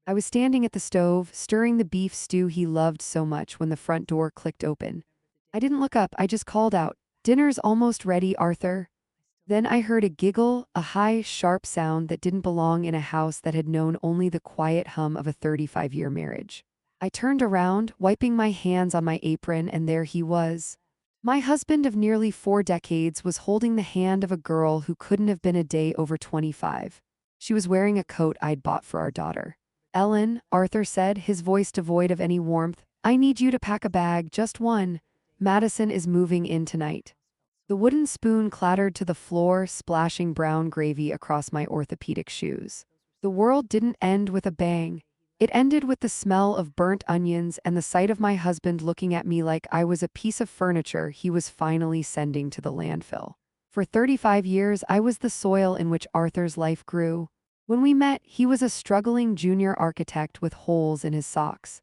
I was standing at the stove, stirring the beef stew he loved so much when the front door clicked open. I didn't look up, I just called out, "Dinner's almost ready, Arthur." Then I heard a giggle, a high, sharp sound that didn't belong in a house that had known only the quiet hum of a 35-year marriage. I turned around, wiping my hands on my apron, and there he was. My husband of nearly 4 decades was holding the hand of a girl who couldn't have been a day over 25. She was wearing a coat I'd bought for our daughter. "Ellen," Arthur said, his voice devoid of any warmth, "I need you to pack a bag, just one. Madison is moving in tonight." The wooden spoon clattered to the floor, splashing brown gravy across my orthopedic shoes. The world didn't end with a bang. It ended with the smell of burnt onions and the sight of my husband looking at me like I was a piece of furniture he was finally sending to the landfill. For 35 years, I was the soil in which Arthur's life grew. When we met, he was a struggling junior architect with holes in his socks.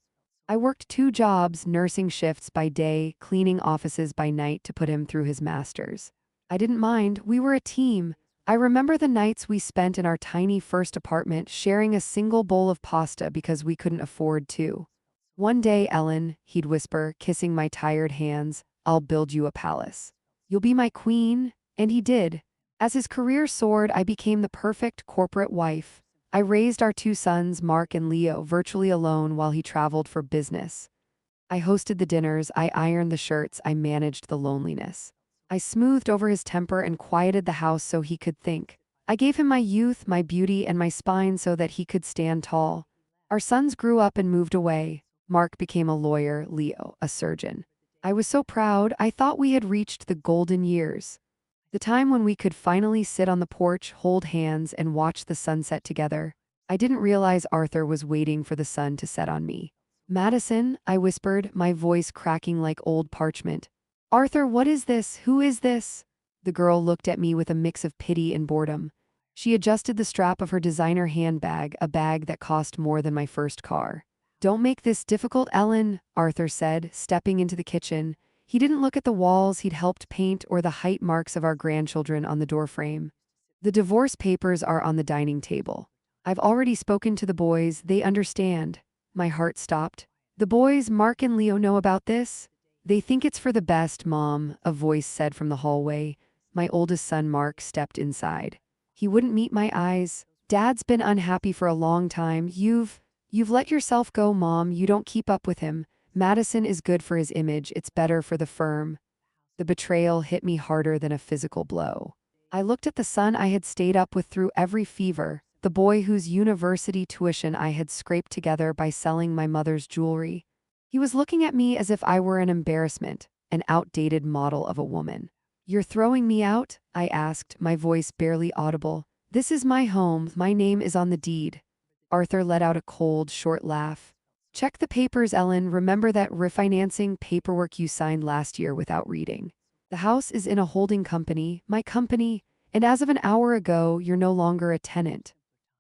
I worked 2 jobs, nursing shifts by day, cleaning offices by night to put him through his master's. I didn't mind, we were a team. I remember the nights we spent in our tiny first apartment sharing a single bowl of pasta because we couldn't afford to. "One day, Ellen," he'd whisper, kissing my tired hands, "I'll build you a palace. You'll be my queen." And he did. As his career soared, I became the perfect corporate wife. I raised our 2 sons, Mark and Leo, virtually alone while he traveled for business. I hosted the dinners, I ironed the shirts, I managed the loneliness. I smoothed over his temper and quieted the house so he could think. I gave him my youth, my beauty, and my spine so that he could stand tall. Our sons grew up and moved away. Mark became a lawyer, Leo, a surgeon. I was so proud, I thought we had reached the golden years. The time when we could finally sit on the porch, hold hands, and watch the sunset together. I didn't realize Arthur was waiting for the sun to set on me. "Madison," I whispered, my voice cracking like old parchment. "Arthur, what is this? Who is this?" The girl looked at me with a mix of pity and boredom. She adjusted the strap of her designer handbag, a bag that cost more than my first car. "Don't make this difficult, Ellen," Arthur said, stepping into the kitchen. He didn't look at the walls he'd helped paint or the height marks of our grandchildren on the doorframe. "The divorce papers are on the dining table. I've already spoken to the boys, they understand." My heart stopped. "The boys, Mark and Leo, know about this?" "They think it's for the best, Mom," a voice said from the hallway. My oldest son, Mark, stepped inside. He wouldn't meet my eyes. "Dad's been unhappy for a long time. You've let yourself go, Mom. You don't keep up with him. Madison is good for his image, it's better for the firm." The betrayal hit me harder than a physical blow. I looked at the son I had stayed up with through every fever, the boy whose university tuition I had scraped together by selling my mother's jewelry. He was looking at me as if I were an embarrassment, an outdated model of a woman. "You're throwing me out?" I asked, my voice barely audible. "This is my home, my name is on the deed." Arthur let out a cold, short laugh. "Check the papers, Ellen. Remember that refinancing paperwork you signed last year without reading. The house is in a holding company, my company, and as of an hour ago, you're no longer a tenant."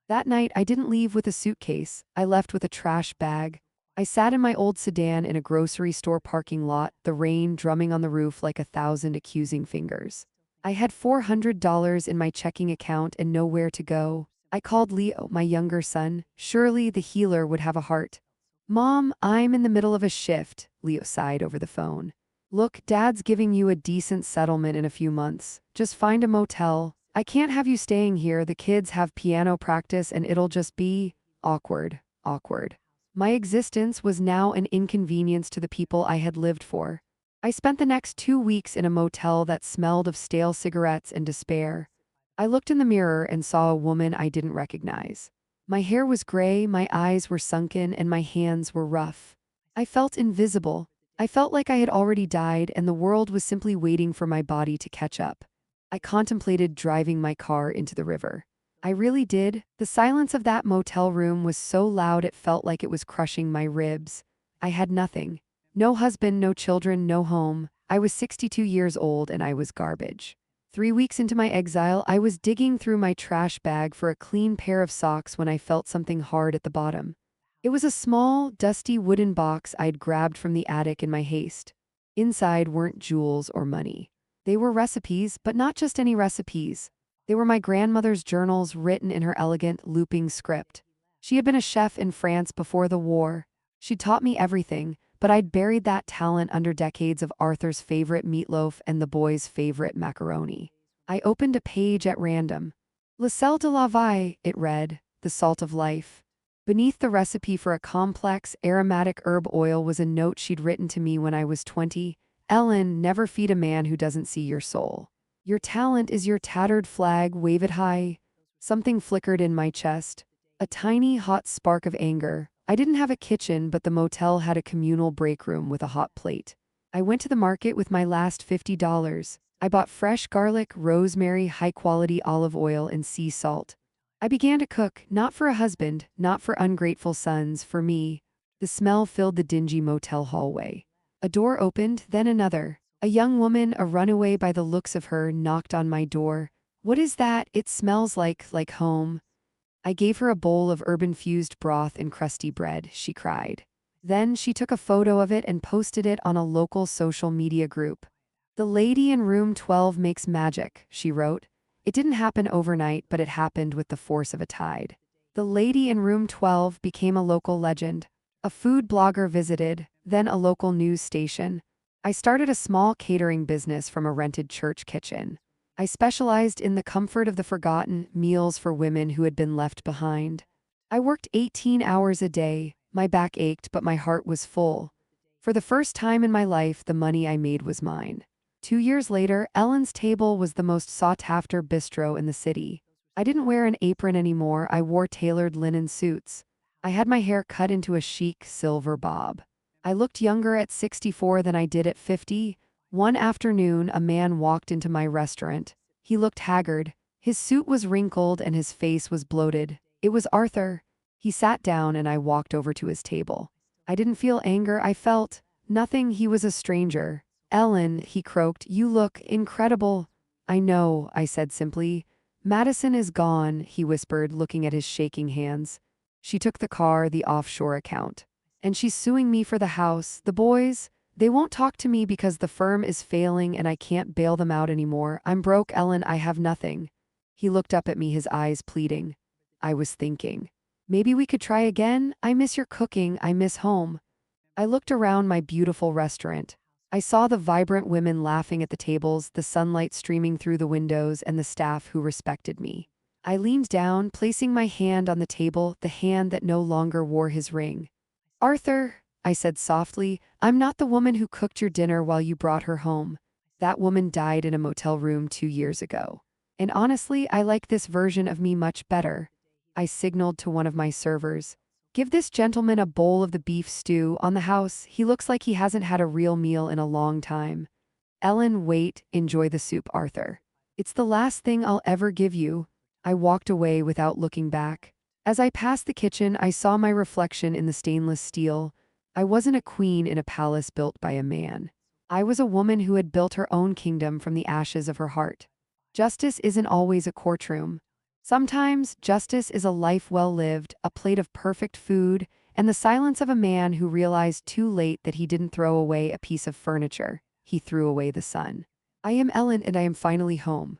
That night, I didn't leave with a suitcase. I left with a trash bag. I sat in my old sedan in a grocery store parking lot, the rain drumming on the roof like 1,000 accusing fingers. I had $400 in my checking account and nowhere to go. I called Leo, my younger son. Surely the healer would have a heart. "Mom, I'm in the middle of a shift," Leo sighed over the phone. "Look, Dad's giving you a decent settlement in a few months. Just find a motel. I can't have you staying here, the kids have piano practice and it'll just be awkward." My existence was now an inconvenience to the people I had lived for. I spent the next 2 weeks in a motel that smelled of stale cigarettes and despair. I looked in the mirror and saw a woman I didn't recognize. My hair was gray, my eyes were sunken, and my hands were rough. I felt invisible. I felt like I had already died and the world was simply waiting for my body to catch up. I contemplated driving my car into the river. I really did. The silence of that motel room was so loud it felt like it was crushing my ribs. I had nothing. No husband, no children, no home. I was 62 years old and I was garbage. 3 weeks into my exile, I was digging through my trash bag for a clean pair of socks when I felt something hard at the bottom. It was a small, dusty wooden box I'd grabbed from the attic in my haste. Inside weren't jewels or money. They were recipes, but not just any recipes. They were my grandmother's journals written in her elegant, looping script. She had been a chef in France before the war. She'd taught me everything, but I'd buried that talent under decades of Arthur's favorite meatloaf and the boys' favorite macaroni. I opened a page at random. Le sel de la vie, it read, the salt of life. Beneath the recipe for a complex, aromatic herb oil was a note she'd written to me when I was 20. Ellen, never feed a man who doesn't see your soul. Your talent is your tattered flag, wave it high. Something flickered in my chest. A tiny, hot spark of anger. I didn't have a kitchen, but the motel had a communal break room with a hot plate. I went to the market with my last $50. I bought fresh garlic, rosemary, high-quality olive oil, and sea salt. I began to cook, not for a husband, not for ungrateful sons, for me. The smell filled the dingy motel hallway. A door opened, then another. A young woman, a runaway by the looks of her, knocked on my door. What is that? It smells like home. I gave her a bowl of herb-infused broth and crusty bread, she cried. Then she took a photo of it and posted it on a local social media group. The lady in room 12 makes magic, she wrote. It didn't happen overnight, but it happened with the force of a tide. The lady in room 12 became a local legend. A food blogger visited, then a local news station. I started a small catering business from a rented church kitchen. I specialized in the comfort of the forgotten, meals for women who had been left behind. I worked 18 hours a day. My back ached, but my heart was full. For the first time in my life, the money I made was mine. 2 years later, Ellen's Table was the most sought-after bistro in the city. I didn't wear an apron anymore, I wore tailored linen suits. I had my hair cut into a chic silver bob. I looked younger at 64 than I did at 50. One afternoon, a man walked into my restaurant. He looked haggard. His suit was wrinkled and his face was bloated. It was Arthur. He sat down and I walked over to his table. I didn't feel anger, I felt nothing. He was a stranger. Ellen, he croaked, you look incredible. I know, I said simply. Madison is gone, he whispered, looking at his shaking hands. She took the car, the offshore account. And she's suing me for the house. The boys, they won't talk to me because the firm is failing and I can't bail them out anymore. I'm broke, Ellen, I have nothing. He looked up at me, his eyes pleading. I was thinking, maybe we could try again. I miss your cooking, I miss home. I looked around my beautiful restaurant. I saw the vibrant women laughing at the tables, the sunlight streaming through the windows, and the staff who respected me. I leaned down, placing my hand on the table, the hand that no longer wore his ring. Arthur, I said softly, I'm not the woman who cooked your dinner while you brought her home. That woman died in a motel room 2 years ago. And honestly, I like this version of me much better. I signaled to one of my servers. Give this gentleman a bowl of the beef stew on the house. He looks like he hasn't had a real meal in a long time. Ellen, wait, enjoy the soup, Arthur. It's the last thing I'll ever give you. I walked away without looking back. As I passed the kitchen, I saw my reflection in the stainless steel. I wasn't a queen in a palace built by a man. I was a woman who had built her own kingdom from the ashes of her heart. Justice isn't always a courtroom. Sometimes, justice is a life well lived, a plate of perfect food, and the silence of a man who realized too late that he didn't throw away a piece of furniture. He threw away the sun. I am Ellen and I am finally home.